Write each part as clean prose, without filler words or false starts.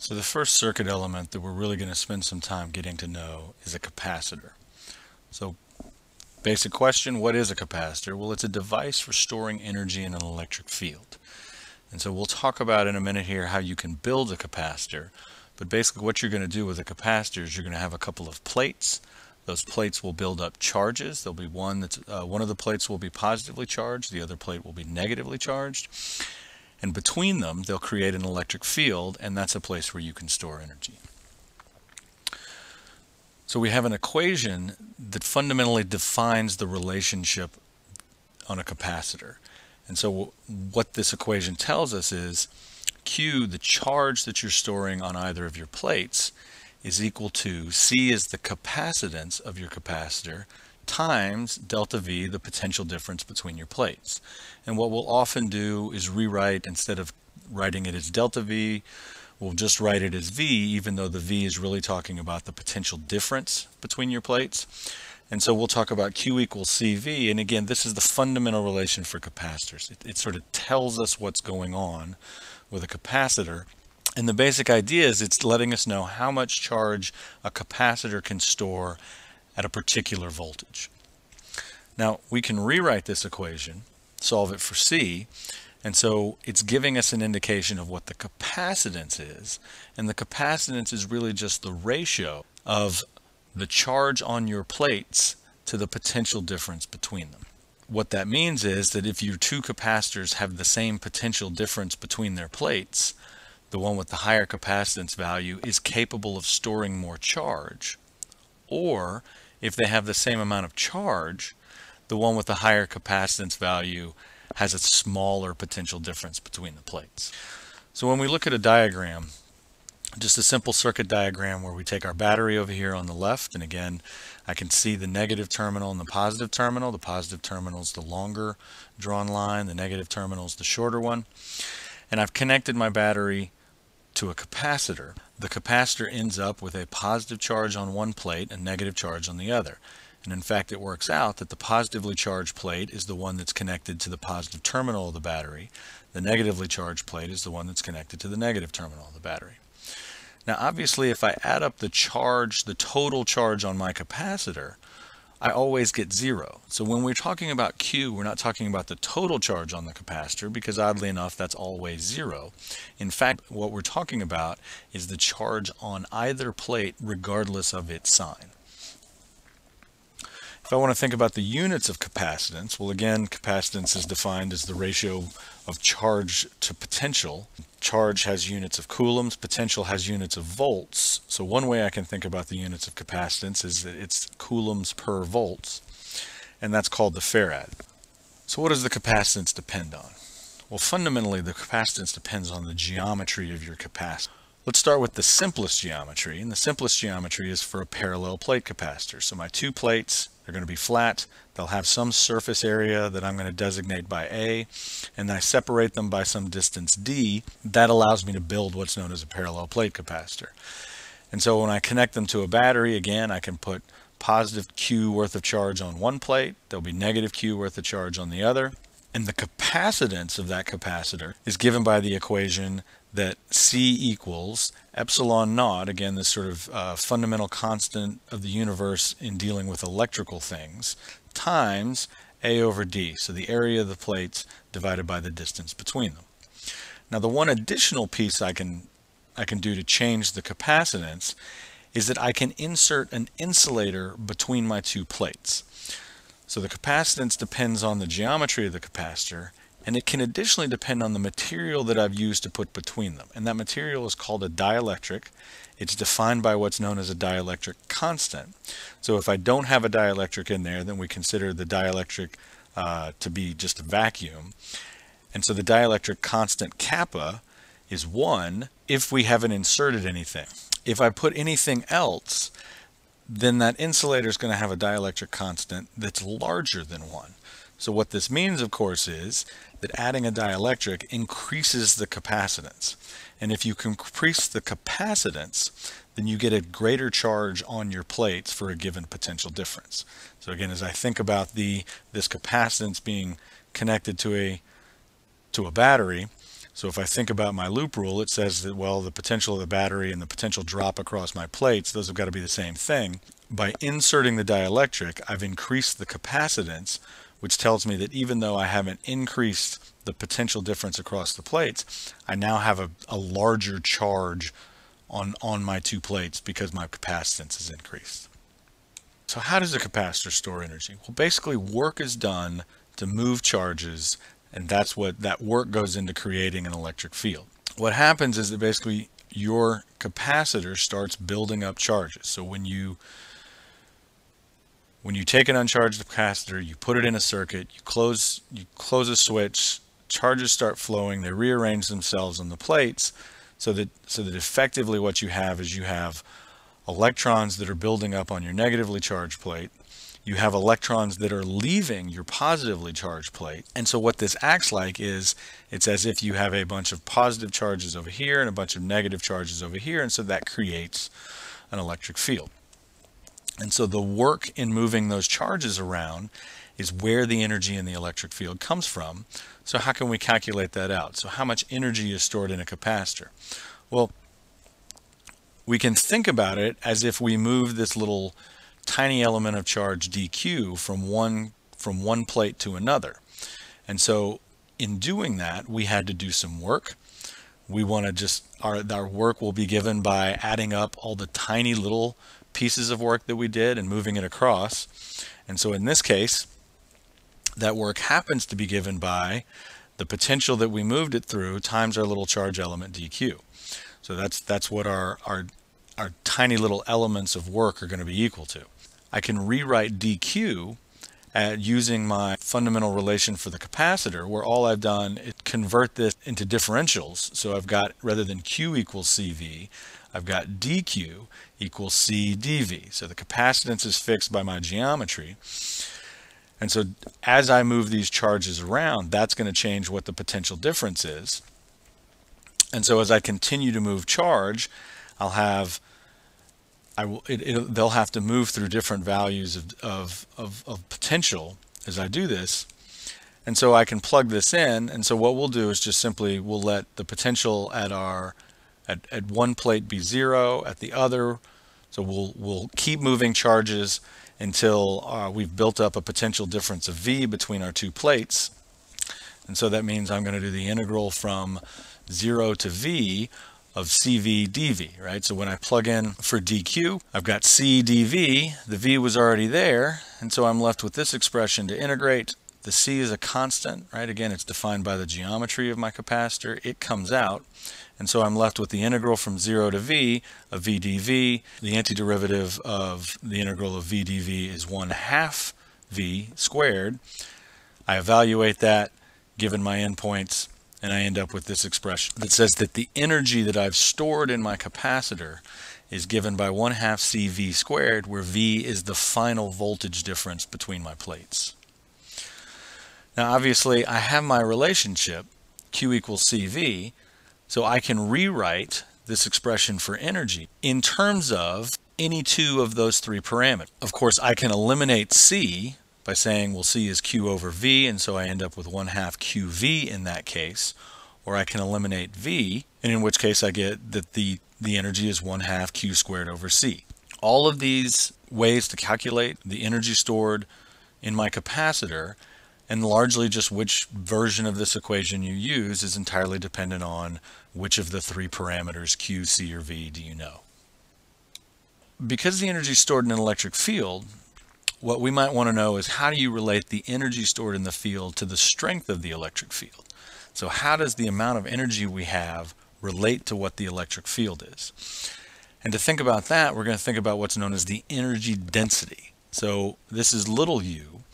So the first circuit element that we're really going to spend some time getting to know is a capacitor. So basic question, what is a capacitor? Well, it's a device for storing energy in an electric field. And so we'll talk about in a minute here how you can build a capacitor. But basically what you're going to do with a capacitor is you're going to have a couple of plates. Those plates will build up charges. There'll be one of the plates will be positively charged, the other plate will be negatively charged. And between them, they'll create an electric field, and that's a place where you can store energy. So we have an equation that fundamentally defines the relationship on a capacitor. And so what this equation tells us is Q, the charge that you're storing on either of your plates, is equal to C is the capacitance of your capacitor times delta V, the potential difference between your plates. And what we'll often do is rewrite, instead of writing it as delta V, we'll just write it as V, even though the V is really talking about the potential difference between your plates. And so we'll talk about Q equals CV, and again, this is the fundamental relation for capacitors. It sort of tells us what's going on with a capacitor. And the basic idea is it's letting us know how much charge a capacitor can store at a particular voltage. Now, we can rewrite this equation, solve it for C, and so it's giving us an indication of what the capacitance is. And the capacitance is really just the ratio of the charge on your plates to the potential difference between them. What that means is that if your two capacitors have the same potential difference between their plates, the one with the higher capacitance value is capable of storing more charge. Or if they have the same amount of charge, the one with the higher capacitance value has a smaller potential difference between the plates. So when we look at a diagram, just a simple circuit diagram where we take our battery over here on the left, and again, I can see the negative terminal and the positive terminal. The positive terminal is the longer drawn line, the negative terminal is the shorter one. And I've connected my battery to a capacitor. The capacitor ends up with a positive charge on one plate and negative charge on the other. And in fact, it works out that the positively charged plate is the one that's connected to the positive terminal of the battery. The negatively charged plate is the one that's connected to the negative terminal of the battery. Now, obviously, if I add up the charge, the total charge on my capacitor, I always get zero. So when we're talking about Q, we're not talking about the total charge on the capacitor, because oddly enough, that's always zero. In fact, what we're talking about is the charge on either plate regardless of its sign. If I want to think about the units of capacitance, well, again, capacitance is defined as the ratio of charge to potential. Charge has units of coulombs, potential has units of volts. So one way I can think about the units of capacitance is that it's coulombs per volts, and that's called the farad. So what does the capacitance depend on? Well, fundamentally, the capacitance depends on the geometry of your capacitor. Let's start with the simplest geometry, and the simplest geometry is for a parallel plate capacitor. So my two plates, they're going to be flat. They'll have some surface area that I'm going to designate by A, and I separate them by some distance D. That allows me to build what's known as a parallel plate capacitor. And so when I connect them to a battery, again, I can put positive Q worth of charge on one plate. There'll be negative Q worth of charge on the other. And the capacitance of that capacitor is given by the equation that C equals epsilon naught, again, this sort of fundamental constant of the universe in dealing with electrical things, times A over D, so the area of the plates divided by the distance between them. Now, the one additional piece I can do to change the capacitance is that I can insert an insulator between my two plates. So the capacitance depends on the geometry of the capacitor, and it can additionally depend on the material that I've used to put between them. And that material is called a dielectric. It's defined by what's known as a dielectric constant. So if I don't have a dielectric in there, then we consider the dielectric to be just a vacuum. And so the dielectric constant kappa is 1 if we haven't inserted anything. If I put anything else, then that insulator is going to have a dielectric constant that's larger than 1. So what this means, of course, is that adding a dielectric increases the capacitance. And if you increase the capacitance, then you get a greater charge on your plates for a given potential difference. So again, as I think about this capacitance being connected to a battery, So if I think about my loop rule, it says that, well, the potential of the battery and the potential drop across my plates, those have got to be the same thing. By inserting the dielectric, I've increased the capacitance, which tells me that even though I haven't increased the potential difference across the plates, I now have a larger charge on my two plates because my capacitance is increased. So how does a capacitor store energy? Well, basically work is done to move charges, and that's what that work goes into creating an electric field. What happens is that basically your capacitor starts building up charges. So when you take an uncharged capacitor, you put it in a circuit, you close a switch, charges start flowing, they rearrange themselves on the plates so that effectively what you have is you have electrons that are building up on your negatively charged plate. You have electrons that are leaving your positively charged plate. And so what this acts like is it's as if you have a bunch of positive charges over here and a bunch of negative charges over here, and so that creates an electric field. And so the work in moving those charges around is where the energy in the electric field comes from. So how can we calculate that out? So how much energy is stored in a capacitor? Well, we can think about it as if we move this little tiny element of charge dq from one plate to another. And so in doing that, we had to do some work. We want to just, our work will be given by adding up all the tiny little pieces of work that we did and moving it across. And so in this case, that work happens to be given by the potential that we moved it through times our little charge element dq. So that's what our tiny little elements of work are going to be equal to. I can rewrite dq using my fundamental relation for the capacitor, where all I've done is convert this into differentials. So I've got, rather than q equals cv, I've got dq equals c dv. So the capacitance is fixed by my geometry. And so as I move these charges around, that's going to change what the potential difference is. And so as I continue to move charge, I'll have, they'll have to move through different values of potential as I do this. And so I can plug this in. And so what we'll do is just simply, we'll let the potential at one plate be 0, at the other. So we'll keep moving charges until we've built up a potential difference of V between our two plates. And so that means I'm going to do the integral from 0 to V of CV dV, right? So when I plug in for dq, I've got C dV, the V was already there, and so I'm left with this expression to integrate. The C is a constant, right? Again, it's defined by the geometry of my capacitor. It comes out, and so I'm left with the integral from 0 to V of V dV. The antiderivative of the integral of V dV is 1/2 V squared. I evaluate that given my endpoints, and I end up with this expression that says that the energy that I've stored in my capacitor is given by 1/2 CV squared, where V is the final voltage difference between my plates. Now obviously I have my relationship Q equals CV, so I can rewrite this expression for energy in terms of any two of those three parameters. Of course, I can eliminate C by saying, well, C is Q over V, and so I end up with 1/2 QV in that case. Or I can eliminate V, and in which case I get that the energy is 1/2 Q squared over C. All of these ways to calculate the energy stored in my capacitor, and largely just which version of this equation you use, is entirely dependent on which of the three parameters, Q, C, or V, do you know. Because the energy is stored in an electric field, what we might want to know is, how do you relate the energy stored in the field to the strength of the electric field? So how does the amount of energy we have relate to what the electric field is? And to think about that, we're going to think about what's known as the energy density. So this is little u,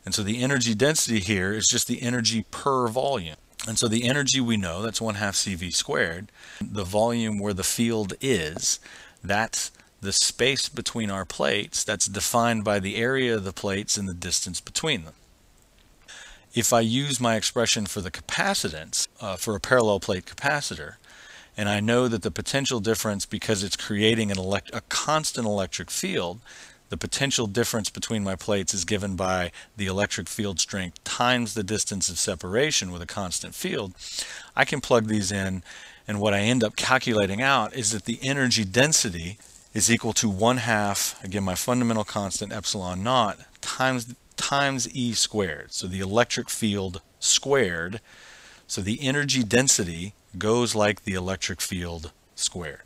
and so the energy density here is just the energy per volume. And so the energy we know, that's 1/2 CV squared. The volume where the field is, that's the space between our plates, that's defined by the area of the plates and the distance between them. If I use my expression for the capacitance for a parallel plate capacitor, and I know that the potential difference, because it's creating a constant electric field, the potential difference between my plates is given by the electric field strength times the distance of separation with a constant field, I can plug these in, and what I end up calculating out is that the energy density is equal to 1/2, again my fundamental constant epsilon naught, times E squared. So the electric field squared. So the energy density goes like the electric field squared.